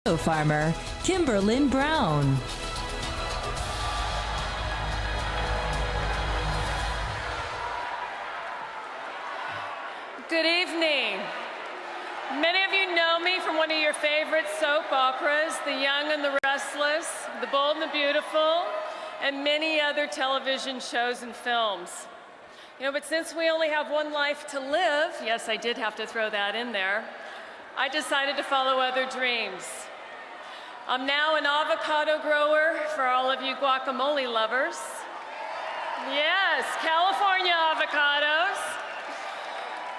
farmer, Kimberlin Brown. Good evening. Many of you know me from one of your favorite soap operas, The Young and the Restless, The Bold and the Beautiful, and many other television shows and films. But since we only have one life to live, yes, I did have to throw that in there, I decided to follow other dreams. I'm now an avocado grower for all of you guacamole lovers. Yes, California avocados.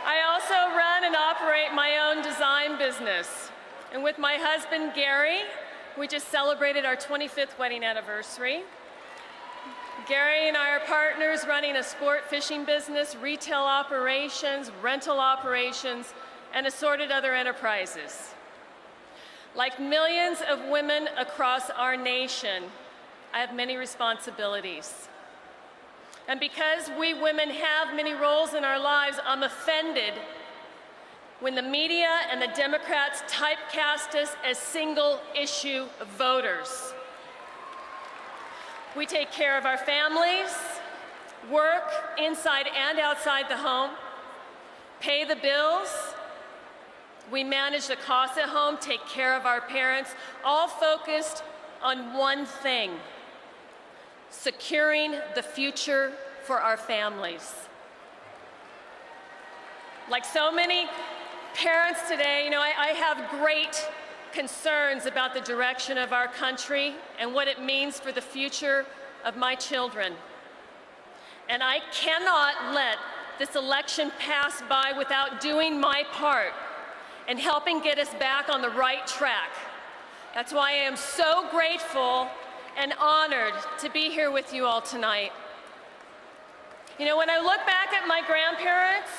I also run and operate my own design business. And with my husband, Gary, we just celebrated our 25th wedding anniversary. Gary and I are partners running a sport fishing business, retail operations, rental operations, and assorted other enterprises. Like millions of women across our nation, I have many responsibilities. And because we women have many roles in our lives, I'm offended when the media and the Democrats typecast us as single-issue voters. We take care of our families, work inside and outside the home, pay the bills, we manage the costs at home, take care of our parents, all focused on one thing: securing the future for our families. Like so many parents today, I have great concerns about the direction of our country and what it means for the future of my children. And I cannot let this election pass by without doing my part and helping get us back on the right track. That's why I am so grateful and honored to be here with you all tonight. When I look back at my grandparents,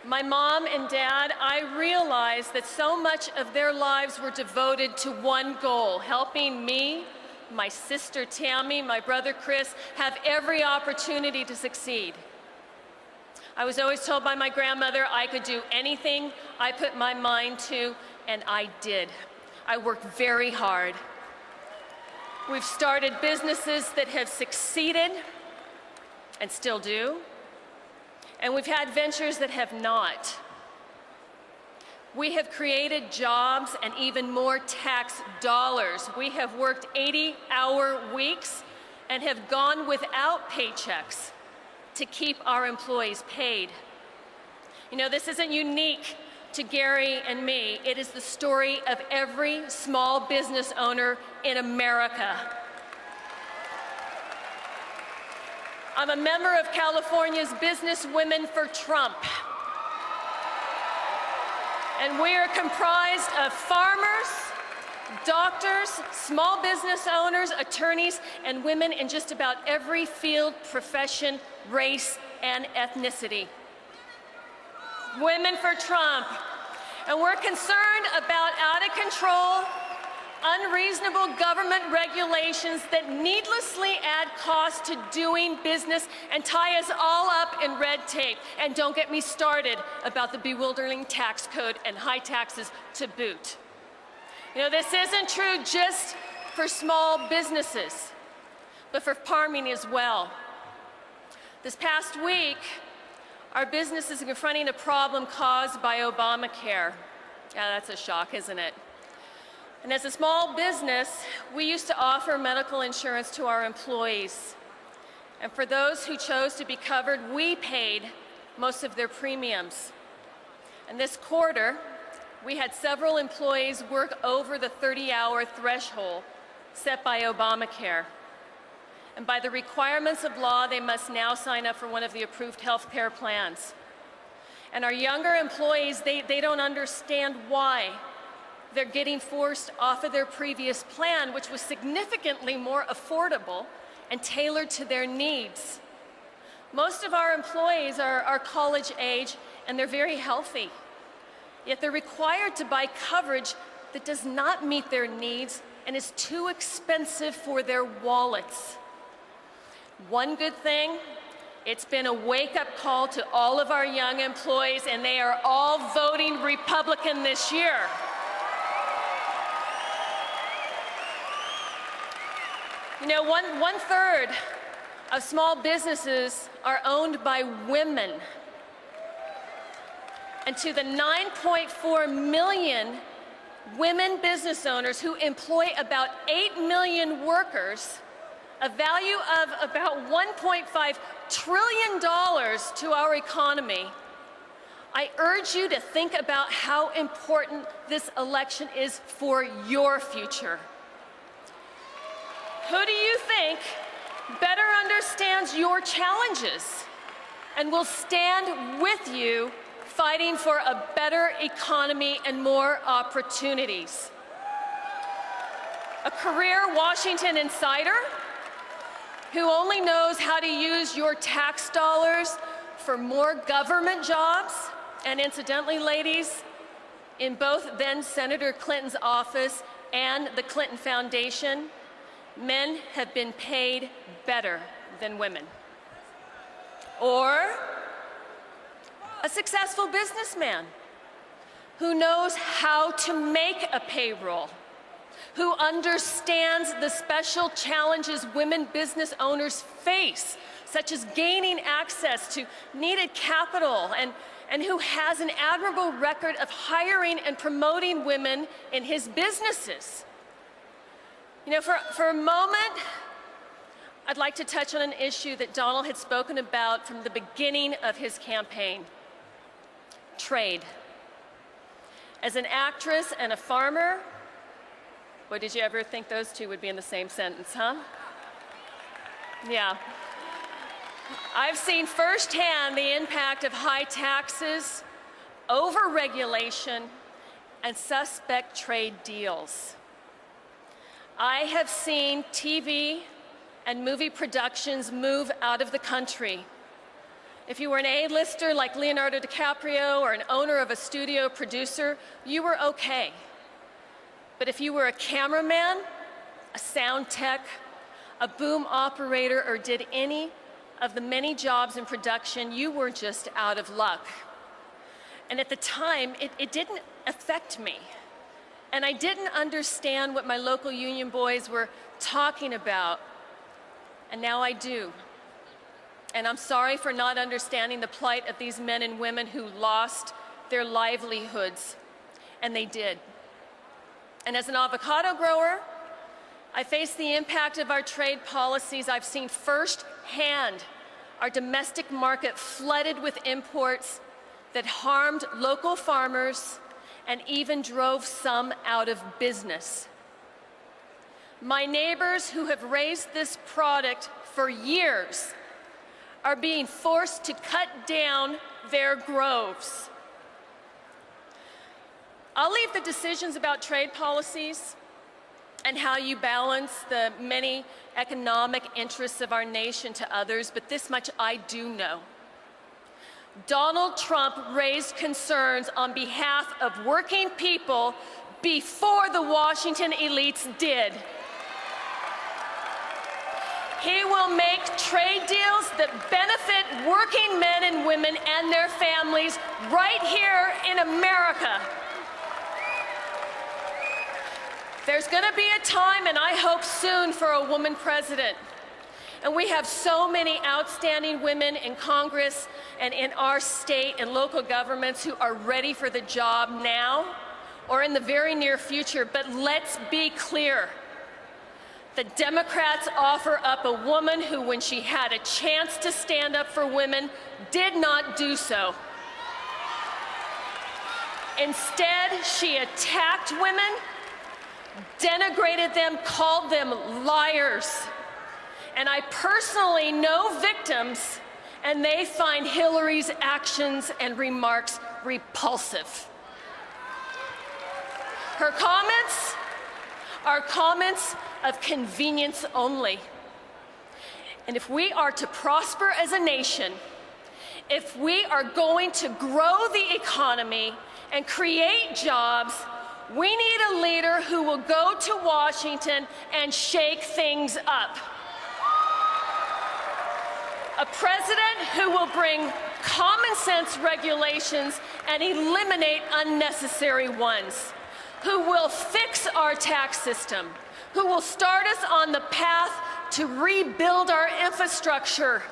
my mom and dad, I realize that so much of their lives were devoted to one goal: helping me, my sister Tammy, my brother Chris, have every opportunity to succeed. I was always told by my grandmother I could do anything I put my mind to, and I did. I worked very hard. We've started businesses that have succeeded and still do, and we've had ventures that have not. We have created jobs and even more tax dollars. We have worked 80-hour weeks and have gone without paychecks to keep our employees paid. This isn't unique to Gary and me. It is the story of every small business owner in America. I'm a member of California's Business Women for Trump. And we are comprised of farmers, doctors, small business owners, attorneys, and women in just about every field, profession, race, and ethnicity. Women for Trump. And we're concerned about out-of-control, unreasonable government regulations that needlessly add costs to doing business and tie us all up in red tape. And don't get me started about the bewildering tax code and high taxes to boot. This isn't true just for small businesses, but for farming as well. This past week, our business is confronting a problem caused by Obamacare. Yeah, that's a shock, isn't it? And as a small business, we used to offer medical insurance to our employees. And for those who chose to be covered, we paid most of their premiums. And this quarter, we had several employees work over the 30-hour threshold set by Obamacare. And by the requirements of law, they must now sign up for one of the approved health care plans. And our younger employees, they don't understand why they're getting forced off of their previous plan, which was significantly more affordable and tailored to their needs. Most of our employees are college age, and they're very healthy. Yet they're required to buy coverage that does not meet their needs and is too expensive for their wallets. One good thing, it's been a wake-up call to all of our young employees, and they are all voting Republican this year. You know, one third of small businesses are owned by women. And to the 9.4 million women business owners who employ about 8 million workers, a value of about $1.5 trillion to our economy, I urge you to think about how important this election is for your future. Who do you think better understands your challenges and will stand with you fighting for a better economy and more opportunities? A career Washington insider who only knows how to use your tax dollars for more government jobs? And incidentally, ladies, in both then Senator Clinton's office and the Clinton Foundation, men have been paid better than women. Or a successful businessman who knows how to make a payroll, who understands the special challenges women business owners face, such as gaining access to needed capital, and who has an admirable record of hiring and promoting women in his businesses. You know, for a moment, I'd like to touch on an issue that Donald had spoken about from the beginning of his campaign: trade. As an actress and a farmer, boy, did you ever think those two would be in the same sentence, huh? Yeah. I've seen firsthand the impact of high taxes, over-regulation, and suspect trade deals. I have seen TV and movie productions move out of the country. If you were an A-lister like Leonardo DiCaprio or an owner of a studio producer, you were okay. But if you were a cameraman, a sound tech, a boom operator, or did any of the many jobs in production, you were just out of luck. And at the time, it didn't affect me. And I didn't understand what my local union boys were talking about. And now I do. And I'm sorry for not understanding the plight of these men and women who lost their livelihoods. And they did. And as an avocado grower, I face the impact of our trade policies. I've seen firsthand our domestic market flooded with imports that harmed local farmers and even drove some out of business. My neighbors who have raised this product for years are being forced to cut down their groves. I'll leave the decisions about trade policies and how you balance the many economic interests of our nation to others, but this much I do know. Donald Trump raised concerns on behalf of working people before the Washington elites did. He will make trade deals that benefit working men and women and their families right here in America. There's going to be a time, and I hope soon, for a woman president. And we have so many outstanding women in Congress and in our state and local governments who are ready for the job now or in the very near future. But let's be clear. The Democrats offer up a woman who, when she had a chance to stand up for women, did not do so. Instead, she attacked women, denigrated them, called them liars. And I personally know victims, and they find Hillary's actions and remarks repulsive. Her comments are comments of convenience only. And if we are to prosper as a nation, if we are going to grow the economy and create jobs, we need a leader who will go to Washington and shake things up. A president who will bring common sense regulations and eliminate unnecessary ones, who will fix our tax system, who will start us on the path to rebuild our infrastructure.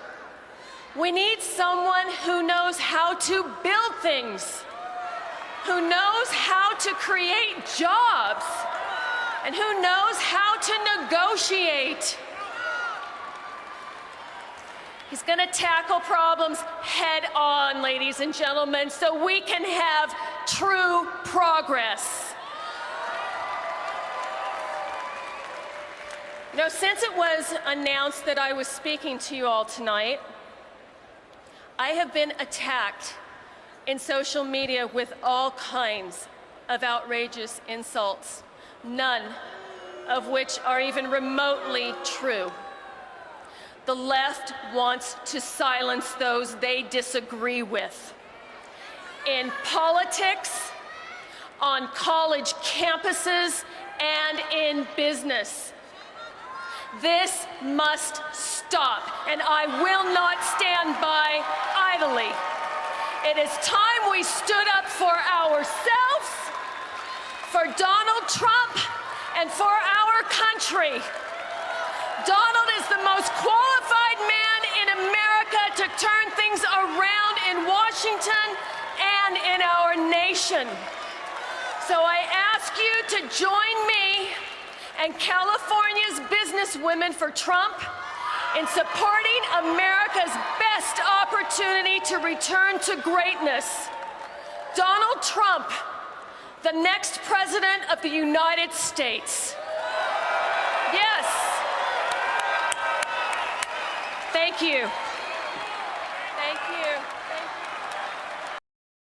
We need someone who knows how to build things, who knows how to create jobs, and who knows how to negotiate. He's going to tackle problems head on, ladies and gentlemen, so we can have true progress. You know, since it was announced that I was speaking to you all tonight, I have been attacked in social media with all kinds of outrageous insults, none of which are even remotely true. The left wants to silence those they disagree with. In politics, on college campuses, and in business. This must stop, and I will not stand by idly. It is time we stood up for ourselves, for Donald Trump, and for our country. Donald is the most qualified man in America to turn things around in Washington and in our nation. So I ask you to join me and California's businesswomen for Trump in supporting America's best opportunity to return to greatness. Donald Trump, the next president of the United States. Yes. Thank you.